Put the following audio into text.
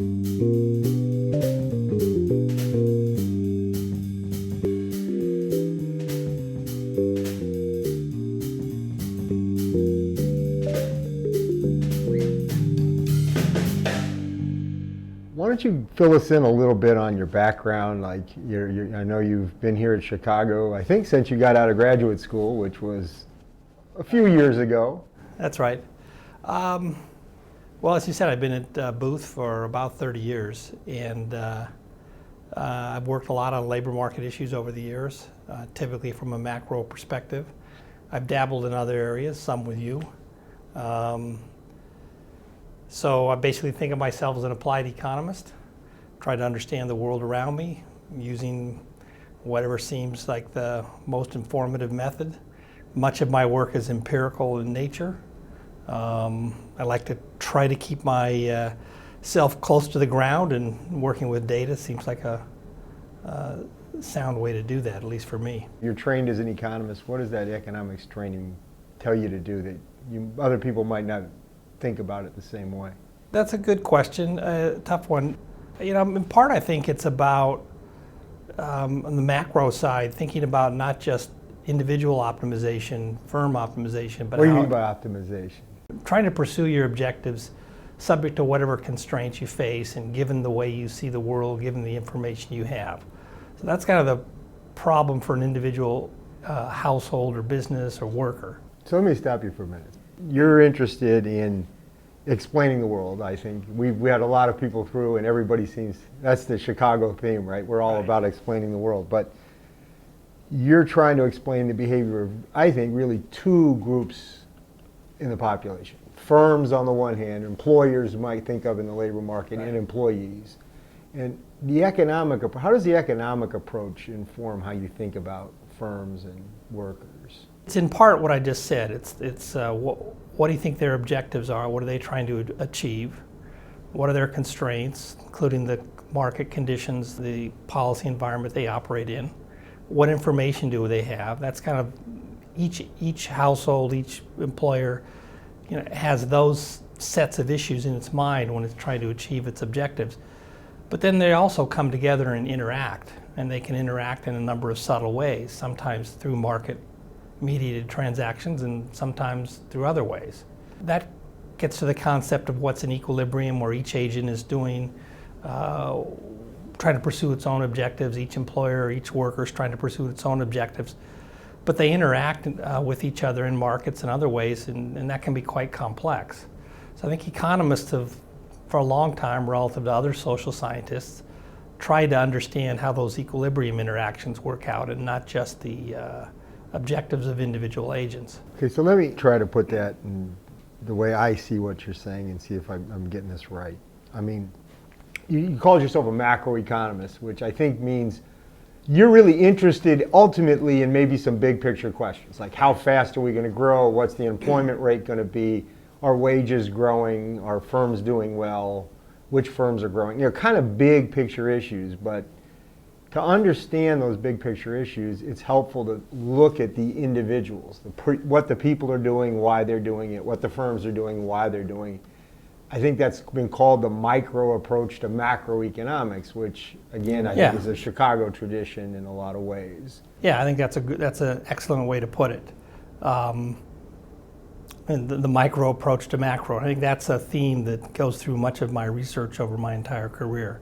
Why don't you fill us in a little bit on your background? Like, I know you've been here at Chicago, I think, since you got out of graduate school, which was a few years ago. That's right. Well, as you said, I've been at Booth for about 30 years, and I've worked a lot on labor market issues over the years, typically from a macro perspective. I've dabbled in other areas, some with you. So I basically think of myself as an applied economist, try to understand the world around me using whatever seems like the most informative method. Much of my work is empirical in nature. I like to try to keep my self close to the ground, and working with data seems like a sound way to do that, at least for me. You're trained as an economist. What does that economics training tell you to do that other people might not think about it the same way? That's a good question, a tough one. You know, in part I think it's about, on the macro side, thinking about not just individual optimization, firm optimization, but what do you mean by optimization? Trying to pursue your objectives subject to whatever constraints you face and given the way you see the world, given the information you have. So that's kind of the problem for an individual household or business or worker. So let me stop you for a minute. You're interested in explaining the world, I think. We had a lot of people through, and everybody seems, that's the Chicago theme, right? We're all about explaining the world. But you're trying to explain the behavior of, I think, really two groups in the population. Firms on the one hand, employers might think of in the labor market, and employees. And the economic, how does the economic approach inform how you think about firms and workers? It's in part what I just said. It's what do you think their objectives are? What are they trying to achieve? What are their constraints, including the market conditions, the policy environment they operate in? What information do they have? That's kind of each household, each employer, you know, has those sets of issues in its mind when it's trying to achieve its objectives. But then they also come together and interact, and they can interact in a number of subtle ways, sometimes through market-mediated transactions and sometimes through other ways. That gets to the concept of what's an equilibrium, where each agent is doing, trying to pursue its own objectives, each employer, each worker is trying to pursue its own objectives. But they interact with each other in markets and other ways, and that can be quite complex. So I think economists have, for a long time, relative to other social scientists, tried to understand how those equilibrium interactions work out and not just the objectives of individual agents. Okay, so let me try to put that in the way I see what you're saying and see if I'm getting this right. I mean, you called yourself a macroeconomist, which I think means you're really interested ultimately in maybe some big picture questions, like how fast are we going to grow, what's the employment rate going to be, are wages growing, are firms doing well, which firms are growing, you know, kind of big picture issues. But to understand those big picture issues, it's helpful to look at the individuals, what the people are doing, why they're doing it, what the firms are doing, why they're doing it. I think that's been called the micro approach to macroeconomics, which again I think is a Chicago tradition in a lot of ways. Yeah, I think that's an excellent way to put it. And the micro approach to macro, I think that's a theme that goes through much of my research over my entire career.